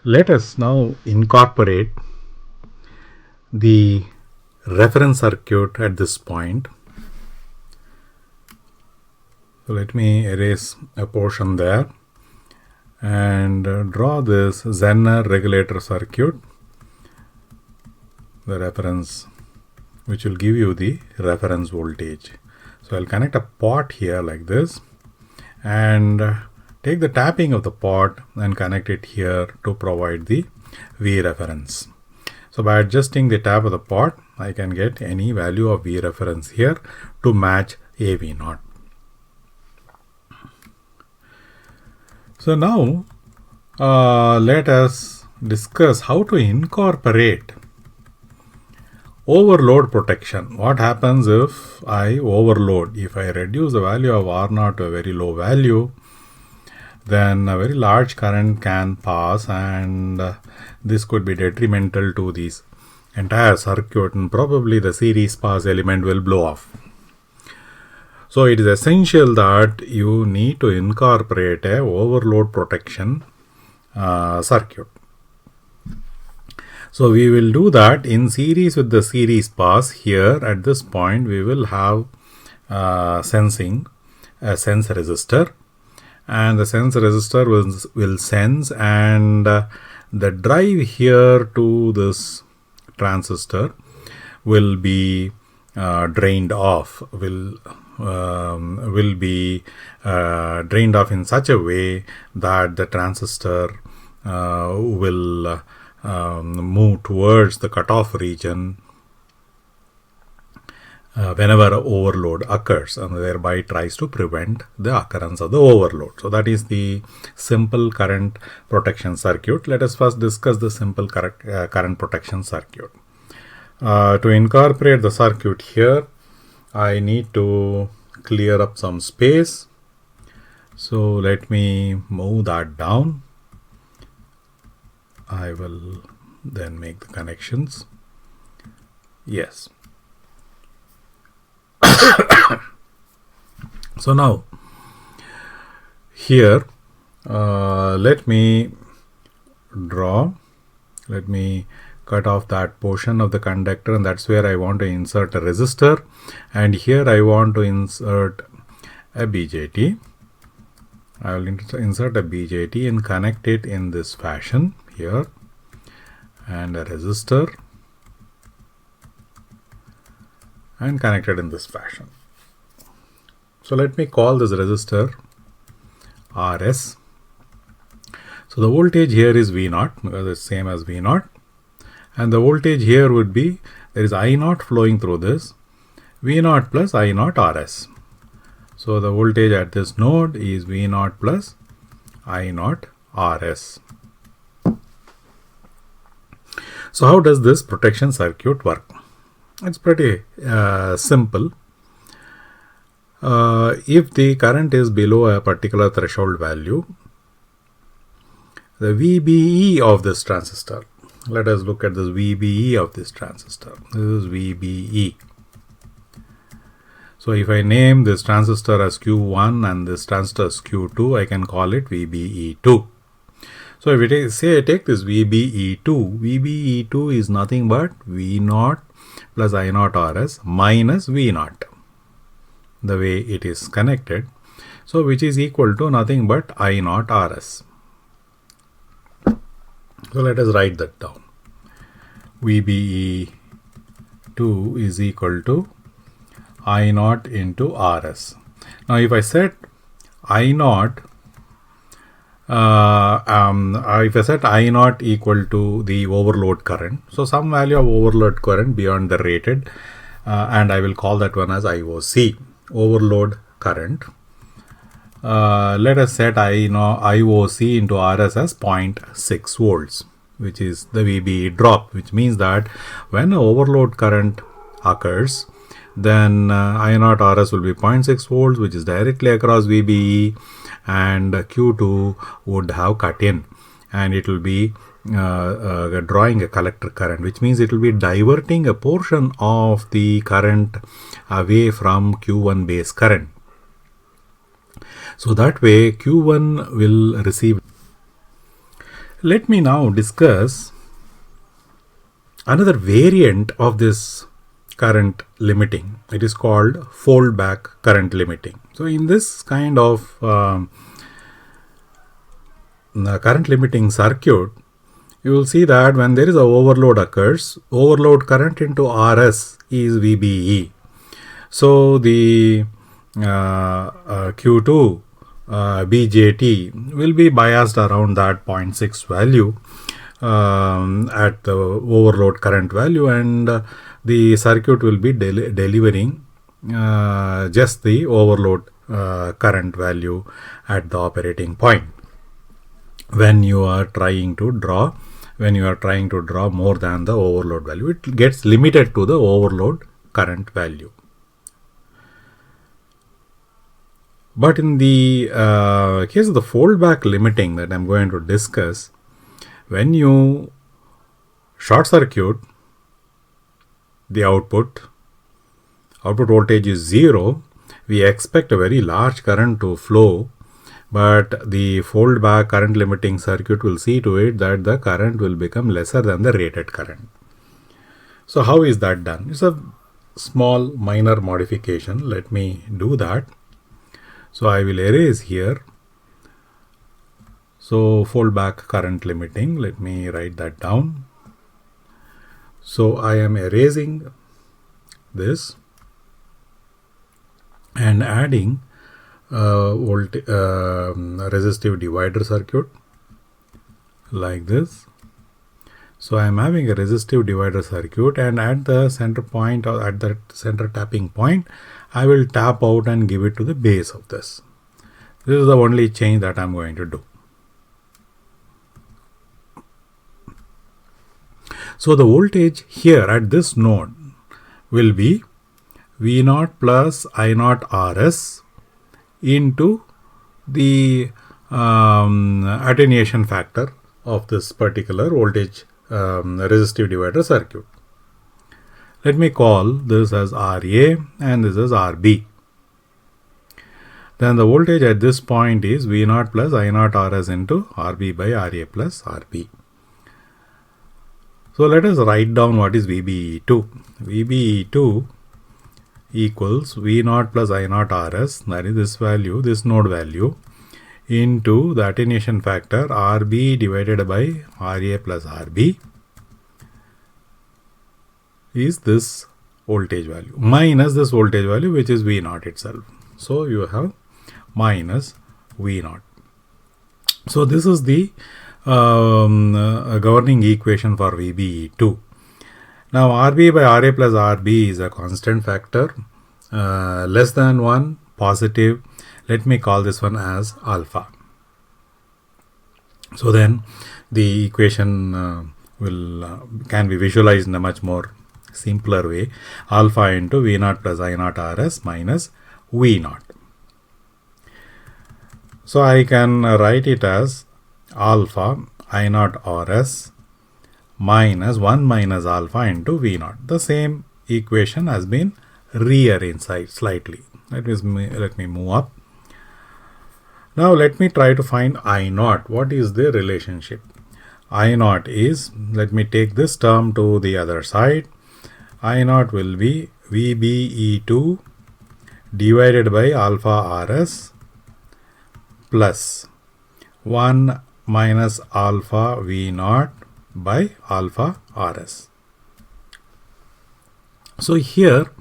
Let us now incorporate the reference circuit at this point. So let me erase a portion there and draw this Zener regulator circuit, the reference, which will give you the reference voltage. So I'll connect a pot here like this and take the tapping of the pot and connect it here to provide the V reference. So by adjusting the tap of the pot, I can get any value of V reference here to match AV0. So now let us discuss how to incorporate overload protection. What happens if I overload? If I reduce the value of R0 to a very low value, then a very large current can pass, and this could be detrimental to this entire circuit, and probably the series pass element will blow off. So it is essential that you need to incorporate a overload protection circuit. So we will do that in series with the series pass. Here at this point we will have sensing a sense resistor, and the sense resistor will sense, and the drive here to this transistor will be drained off, will be drained off in such a way that the transistor will move towards the cutoff region whenever overload occurs, and thereby tries to prevent the occurrence of the overload. So that is the simple current protection circuit. Let us first discuss the simple current protection circuit. To incorporate the circuit here, I need to clear up some space. So let me move that down. I will then make the connections. Yes. So now here let me cut off that portion of the conductor, and that's where I want to insert a resistor, and here I want to insert a BJT. I will insert a BJT and connect it in this fashion here, and a resistor, and connect it in this fashion. So let me call this resistor RS. So the voltage here is V0 because it's same as V0, and the voltage here would be, there is I0 flowing through this, V0 plus I0 RS. So the voltage at this node is V0 plus I0 RS. So how does this protection circuit work? It's pretty simple. If the current is below a particular threshold value, the VBE of this transistor, let us look at this VBE of this transistor. This is VBE. So if I name this transistor as Q1 and this transistor as Q2, I can call it VBE2. So if we take this VBE2, VBE2 is nothing but V0 plus I0 RS minus V0, the way it is connected. So which is equal to nothing but I0 RS. So let us write that down. VBE2 is equal to I0 into RS. Now if I set I0, equal to the overload current, so some value of overload current beyond the rated, and I will call that one as IOC, overload current. Let us set IOC into RS as 0.6 volts, which is the VBE drop, which means that when overload current occurs, then I0 RS will be 0.6 volts, which is directly across VBE, and Q2 would have cut in, and it will be drawing a collector current, which means it will be diverting a portion of the current away from Q1 base current. So that way Q1 will receive Let me now discuss another variant of this current limiting. It is called foldback current limiting. So in this kind of current limiting circuit, you will see that when there is a overload occurs, overload current into RS is VBE. So the Q2 BJT will be biased around that 0.6 value at the overload current value, and the circuit will be delivering just the overload current value at the operating point when you are trying to draw more than the overload value. It gets limited to the overload current value. But in the case of the foldback limiting that I'm going to discuss, when you short circuit the output voltage is 0, we expect a very large current to flow, but the foldback current limiting circuit will see to it that the current will become lesser than the rated current. So how is that done? It's a small minor modification. Let me do that. So I will erase here. So foldback current limiting, let me write that down. So I am erasing this and adding resistive divider circuit like this. So I am having a resistive divider circuit, and at the center point or at the center tapping point, I will tap out and give it to the base of this. This is the only change that I am going to do. So the voltage here at this node will be V0 plus I0 RS into the attenuation factor of this particular voltage resistive divider circuit. Let me call this as RA and this is RB. Then the voltage at this point is V0 plus I0 RS into RB by RA plus RB. So let us write down what is VBE2. VBE2 equals V0 plus I0 RS, that is this value, this node value, into the attenuation factor RB divided by RA plus RB is this voltage value minus this voltage value, which is V0 itself. So you have minus V0. So this is the governing equation for VBE2. Now RB by RA plus RB is a constant factor, less than 1, positive. Let me call this one as alpha. So then the equation can be visualized in a much more simpler way. Alpha into V0 plus I0 RS minus V0. So I can write it as alpha I0 RS minus 1 minus alpha into V0. The same equation has been rearranged slightly. Let me move up. Now let me try to find I0. What is the relationship? I0 is, let me take this term to the other side. I0 will be VBE2 divided by alpha RS plus 1 minus alpha V0 by alpha RS. So here,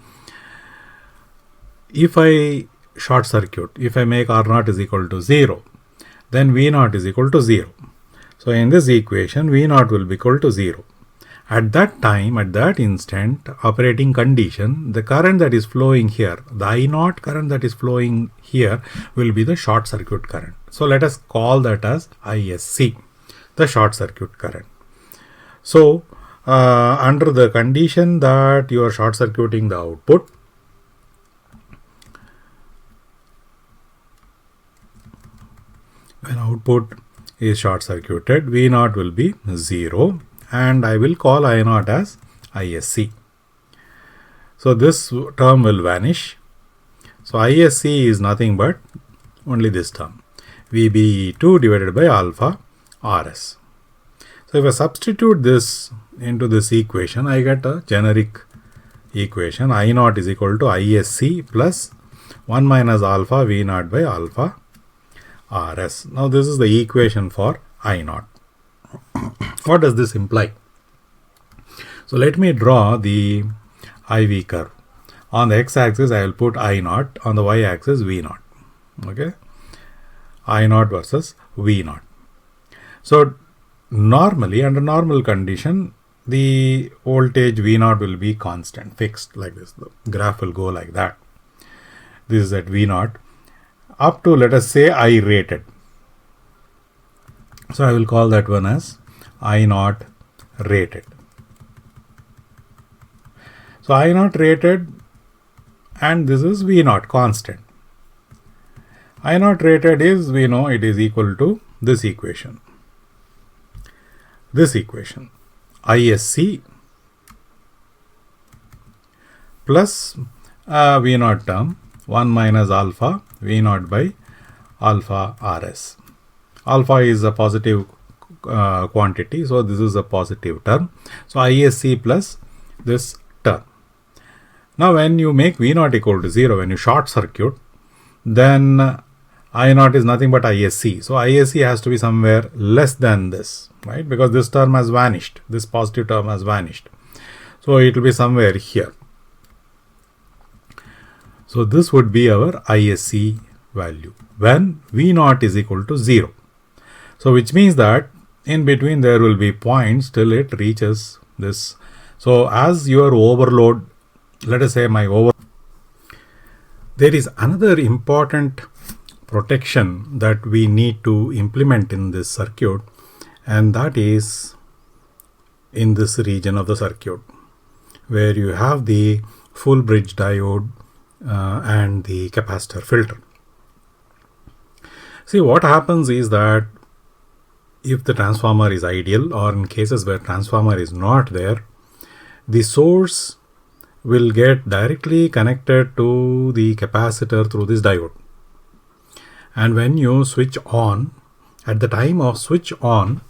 if I short circuit, if I make R0 is equal to 0, then V0 is equal to 0. So in this equation, V0 will be equal to 0. At that time, at that instant, operating condition, the current that is flowing here, the I0 current that is flowing here will be the short circuit current. So let us call that as ISC, the short circuit current. So under the condition that you are short circuiting the output, when output is short circuited, V0 will be 0 and I will call I0 as ISC. So this term will vanish. So ISC is nothing but only this term, VBE2 divided by alpha RS. So if I substitute this into this equation, I get a generic equation. I naught is equal to ISC plus 1 minus alpha V naught by alpha RS. Now this is the equation for I naught. What does this imply? So let me draw the IV curve. On the x-axis I will put I naught, on the y-axis V naught. Okay, I naught versus V naught. So normally, under normal condition, the voltage V naught will be constant, fixed like this. The graph will go like that. This is at V naught up to, let us say, I rated. So I will call that one as I naught rated. So I naught rated, and this is V naught constant. I naught rated is, we know it is equal to this equation. This equation, ISC plus V naught term 1 minus alpha V naught by alpha RS. Alpha is a positive quantity, so this is a positive term. So ISC plus this term. Now when you make V naught equal to 0, when you short circuit, then I naught is nothing but ISC. So ISC has to be somewhere less than this, right? Because this term has vanished. This positive term has vanished. So it will be somewhere here. So this would be our ISC value when V naught is equal to 0. So which means that in between there will be points till it reaches this. So as your overload, let us say there is another important protection that we need to implement in this circuit, and that is in this region of the circuit where you have the full bridge diode and the capacitor filter. See, what happens is that if the transformer is ideal, or in cases where transformer is not there, the source will get directly connected to the capacitor through this diode. And when you switch on, at the time of switch on,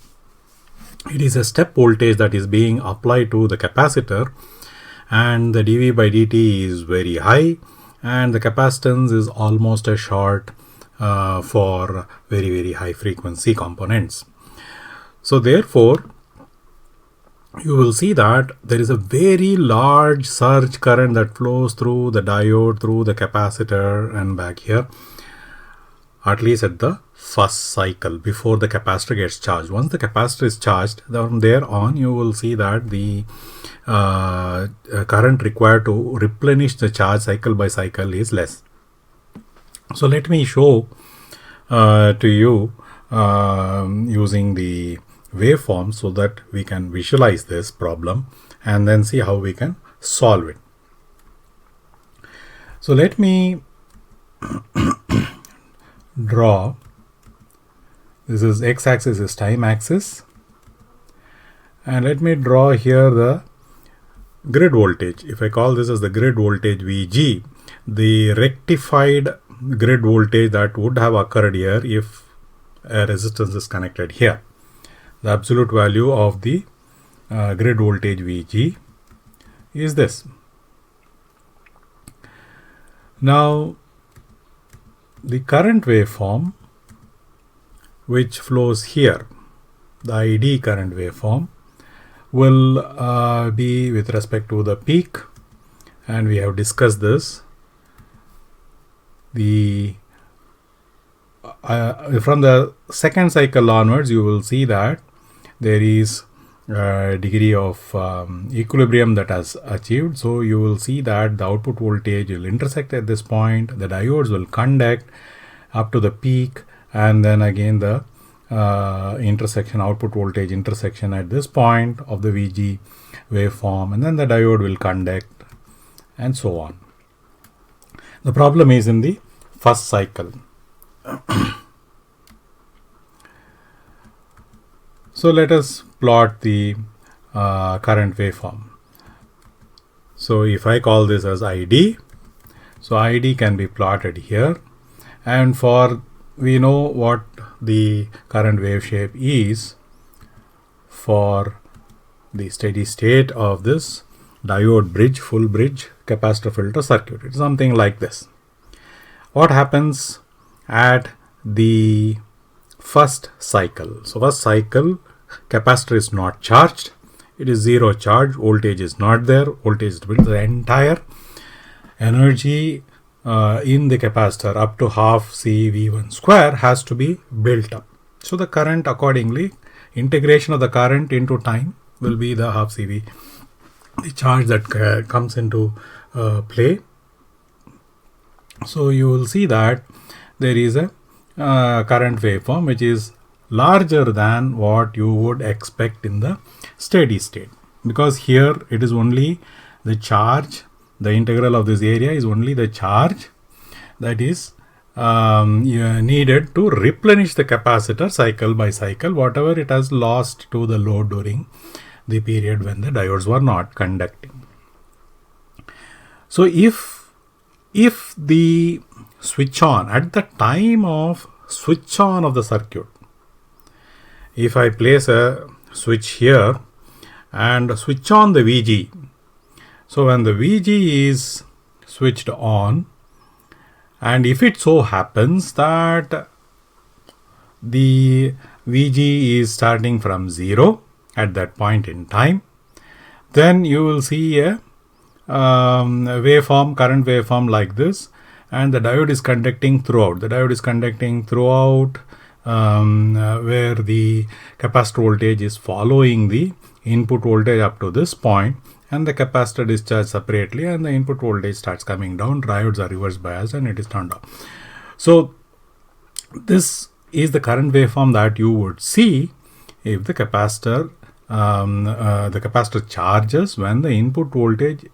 it is a step voltage that is being applied to the capacitor, and the dV by dt is very high, and the capacitance is almost a short for very, very high frequency components. So therefore, you will see that there is a very large surge current that flows through the diode, through the capacitor and back here, at least at the first cycle before the capacitor gets charged. Once the capacitor is charged, from there on you will see that the current required to replenish the charge cycle by cycle is less. So let me show to you using the waveform so that we can visualize this problem and then see how we can solve it. So let me draw, this is x-axis is time axis, and let me draw here the grid voltage. If I call this as the grid voltage VG, the rectified grid voltage that would have occurred here if a resistance is connected here. The absolute value of the grid voltage VG is this. Now the current waveform which flows here, the ID current waveform, will be with respect to the peak, and we have discussed this. The from the second cycle onwards, you will see that there is a degree of equilibrium that has achieved. So you will see that the output voltage will intersect at this point, the diodes will conduct up to the peak, and then again the intersection, output voltage intersection at this point of the VG waveform, and then the diode will conduct, and so on. The problem is in the first cycle. So let us plot the current waveform. So if I call this as ID, so ID can be plotted here, and for we know what the current wave shape is for the steady state of this diode bridge, full bridge capacitor filter circuit. It's something like this. What happens at the first cycle? So first cycle, capacitor is not charged. It is zero charge. Voltage is not there. Voltage is built. The entire energy in the capacitor up to half CV1 square has to be built up. So the current accordingly, integration of the current into time will be the half CV, the charge that comes into play. So you will see that there is a current waveform which is larger than what you would expect in the steady state, because here it is only the charge, the integral of this area is only the charge that is needed to replenish the capacitor cycle by cycle, whatever it has lost to the load during the period when the diodes were not conducting. So if the switch on, at the time of switch on of the circuit, if I place a switch here and switch on the VG, so when the VG is switched on, and if it so happens that the VG is starting from 0 at that point in time, then you will see a waveform, current waveform like this, and the diode is conducting throughout. The diode is conducting throughout where the capacitor voltage is following the input voltage up to this point, and the capacitor discharged separately, and the input voltage starts coming down. Diodes are reverse biased and it is turned off. So this is the current waveform that you would see if the capacitor charges when the input voltage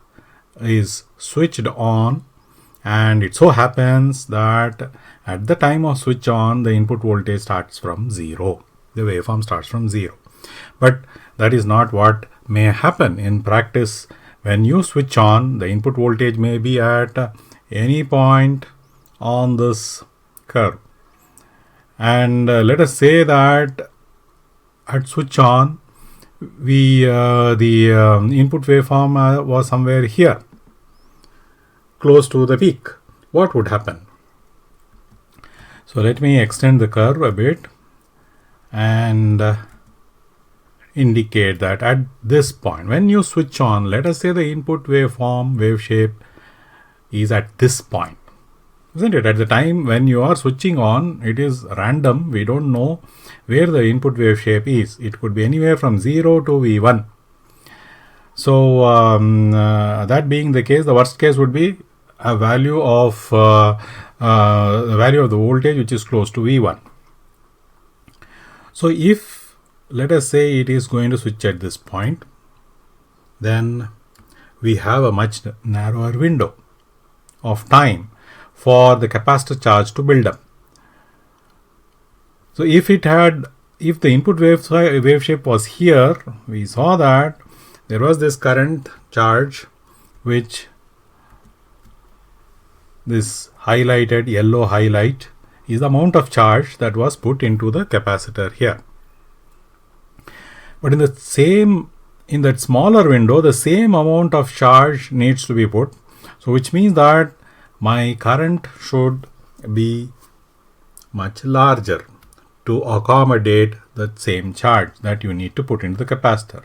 is switched on, and it so happens that at the time of switch on the input voltage starts from 0. The waveform starts from 0. But that is not what may happen in practice. When you switch on, the input voltage may be at any point on this curve, and let us say that at switch on the input waveform was somewhere here close to the peak. What would happen? So let me extend the curve a bit and indicate that at this point, when you switch on, let us say the input waveform, wave shape is at this point, isn't it? At the time when you are switching on, it is random. We don't know where the input wave shape is. It could be anywhere from 0 to V1. So that being the case, the worst case would be a value of the voltage which is close to V1. So if, let us say, it is going to switch at this point, then we have a much narrower window of time for the capacitor charge to build up. So if the input wave shape was here, we saw that there was this current charge, which this highlighted yellow highlight is the amount of charge that was put into the capacitor here. But in that smaller window, the same amount of charge needs to be put. So which means that my current should be much larger to accommodate the same charge that you need to put into the capacitor.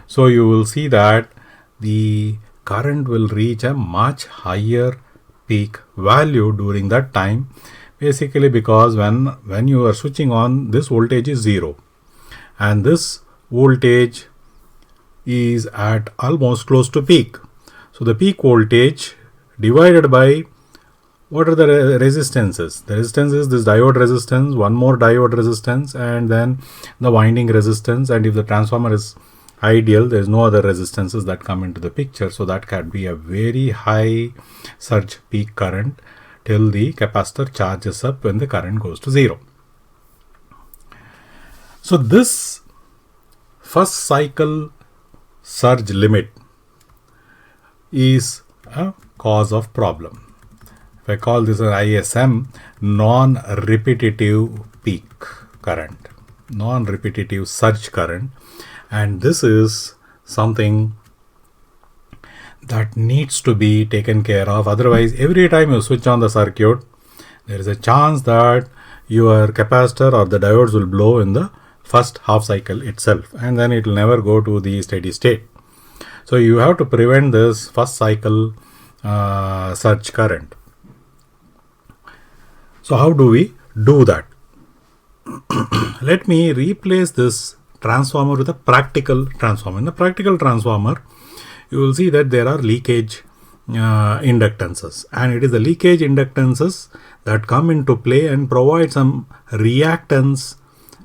So you will see that the current will reach a much higher peak value during that time, basically because when you are switching on, this voltage is 0 and this voltage is at almost close to peak. So the peak voltage divided by what are the resistances? The resistance is this diode resistance, one more diode resistance, and then the winding resistance. And if the transformer is ideal, there is no other resistances that come into the picture. So that can be a very high surge peak current till the capacitor charges up when the current goes to 0. So this first cycle surge limit is a cause of problem. If I call this an ISM, non-repetitive peak current, non-repetitive surge current, And this is something that needs to be taken care of. Otherwise, every time you switch on the circuit, there is a chance that your capacitor or the diodes will blow in the first half cycle itself, and then it will never go to the steady state. So you have to prevent this first cycle surge current. So how do we do that? Let me replace this transformer with a practical transformer. In the practical transformer, you will see that there are leakage inductances, and it is the leakage inductances that come into play and provide some reactance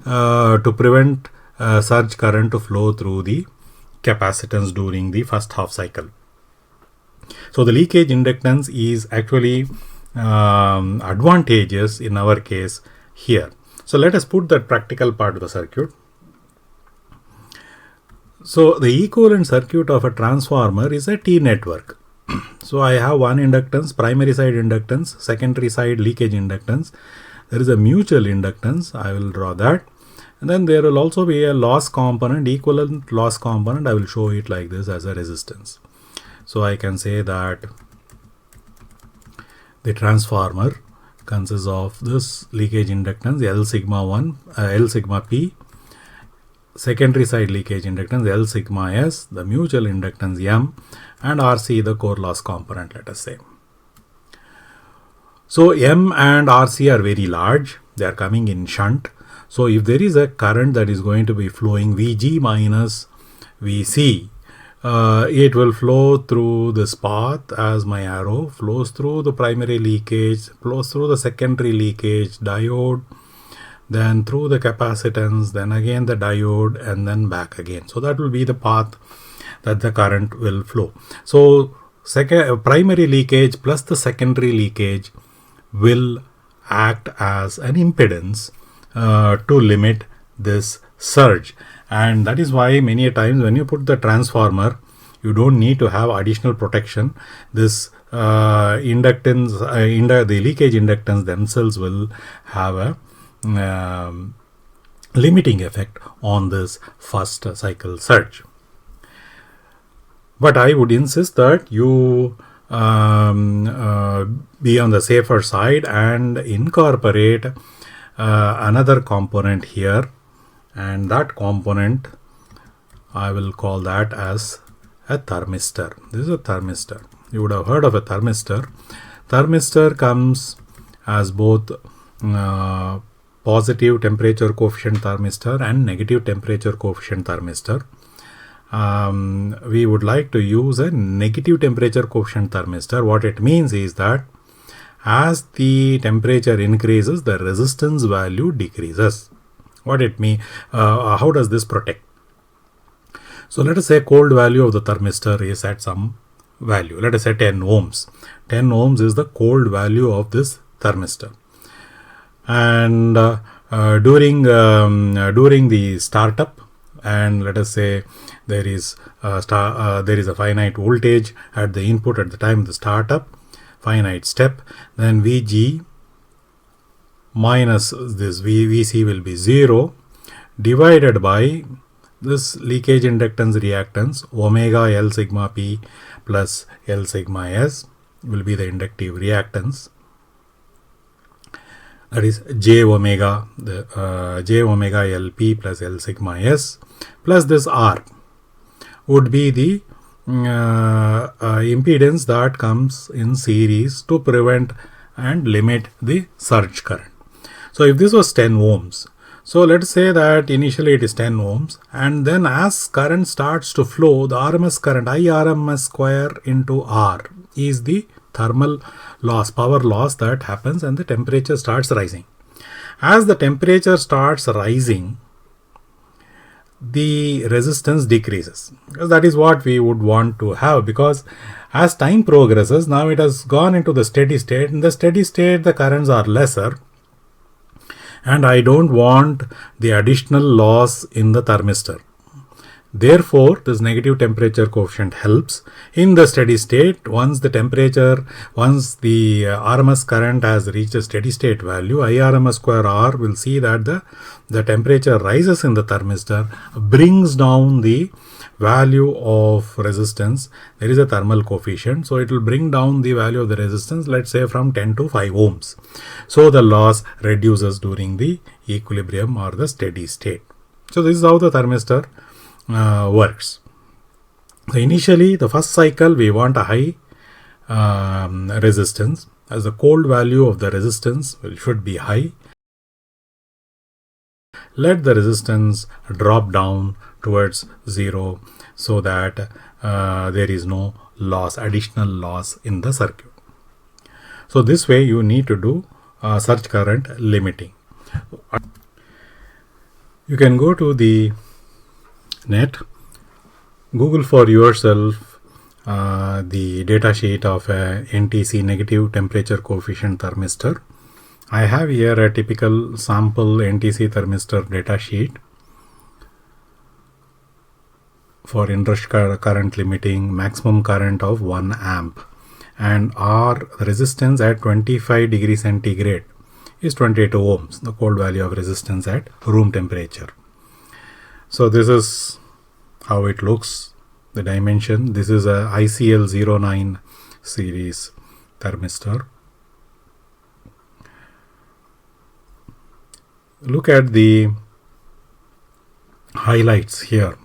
to prevent surge current to flow through the capacitance during the first half cycle. So the leakage inductance is actually advantageous in our case here. So let us put that practical part of the circuit. So the equivalent circuit of a transformer is a T network. So I have one inductance, primary side inductance, secondary side leakage inductance. There is a mutual inductance. I will draw that. And then there will also be a loss component, equivalent loss component. I will show it like this as a resistance. So I can say that the transformer consists of this leakage inductance L sigma 1, L sigma P, secondary side leakage inductance L sigma S, the mutual inductance M, and RC the core loss component, let us say. So M and RC are very large. They are coming in shunt. So if there is a current that is going to be flowing Vg minus Vc, it will flow through this path as my arrow flows through the primary leakage, flows through the secondary leakage diode, then through the capacitance, then again the diode, and then back again. So that will be the path that the current will flow. So primary leakage plus the secondary leakage will act as an impedance to limit this surge. And that is why many a times when you put the transformer, you don't need to have additional protection. This inductance, the leakage inductance themselves will have a limiting effect on this first cycle surge. But I would insist that you be on the safer side and incorporate another component here, and that component I will call that as a thermistor. This is a thermistor. You would have heard of a thermistor. Thermistor comes as both positive temperature coefficient thermistor and negative temperature coefficient thermistor. We would like to use a negative temperature coefficient thermistor. What it means is that as the temperature increases, the resistance value decreases. What it means? How does this protect? So let us say cold value of the thermistor is at some value. Let us say 10 ohms. 10 ohms is the cold value of this thermistor. And during the startup, and let us say there is a finite voltage at the input at the time of the startup, finite step, then Vg minus this Vc will be 0 divided by this leakage inductance reactance omega L sigma P plus L sigma S will be the inductive reactance. That is J omega LP plus L sigma S plus this R would be the impedance that comes in series to prevent and limit the surge current. So if this was 10 ohms, so let's say that initially it is 10 ohms, and then as current starts to flow, the RMS current IRMS square into R is the thermal loss, power loss that happens, and the temperature starts rising. As the temperature starts rising, the resistance decreases, because that is what we would want to have, because as time progresses, now it has gone into the steady state. In the steady state, the currents are lesser, and I don't want the additional loss in the thermistor. Therefore, this negative temperature coefficient helps in the steady state. Once the RMS current has reached a steady state value, IRMS square R will see that the temperature rises in the thermistor, brings down the value of resistance. There is a thermal coefficient, so it will bring down the value of the resistance, let's say from 10 to 5 ohms. So the loss reduces during the equilibrium or the steady state. So this is how the thermistor works. So initially, the first cycle, we want a high resistance, as the cold value of the resistance should be high. Let the resistance drop down towards 0 so that there is no loss, additional loss in the circuit. So this way you need to do surge current limiting. You can go to the net, Google for yourself the data sheet of a NTC negative temperature coefficient thermistor. I have here a typical sample NTC thermistor data sheet for inrush current limiting, maximum current of 1 amp, and R resistance at 25 degrees centigrade is 22 ohms, the cold value of resistance at room temperature. So this is how it looks, the dimension. This is a ICL09 series thermistor. Look at the highlights here.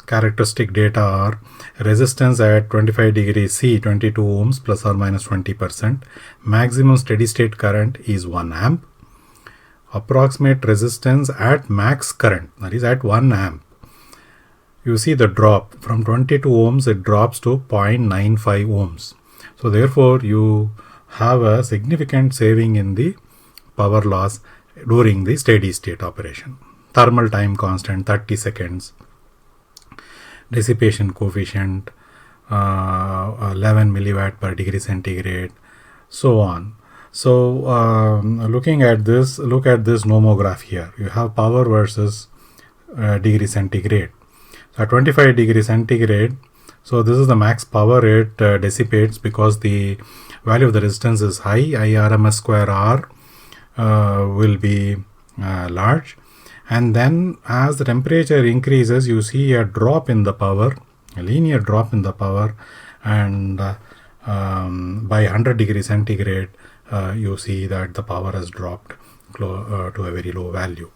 Characteristic data are resistance at 25 degrees C, 22 ohms plus or minus 20%. Maximum steady state current is 1 amp. Approximate resistance at max current, that is at 1 amp. You see the drop from 22 ohms, it drops to 0.95 ohms. So therefore you have a significant saving in the power loss during the steady state operation. Thermal time constant 30 seconds. Dissipation coefficient 11 milliwatt per degree centigrade, so on. So looking at this, look at this nomograph here. You have power versus degree centigrade. So at 25 degree centigrade, so this is the max power it dissipates because the value of the resistance is high. IRMS square R will be large, and then as the temperature increases, you see a drop in the power, a linear drop in the power, and by 100 degrees centigrade you see that the power has dropped to a very low value.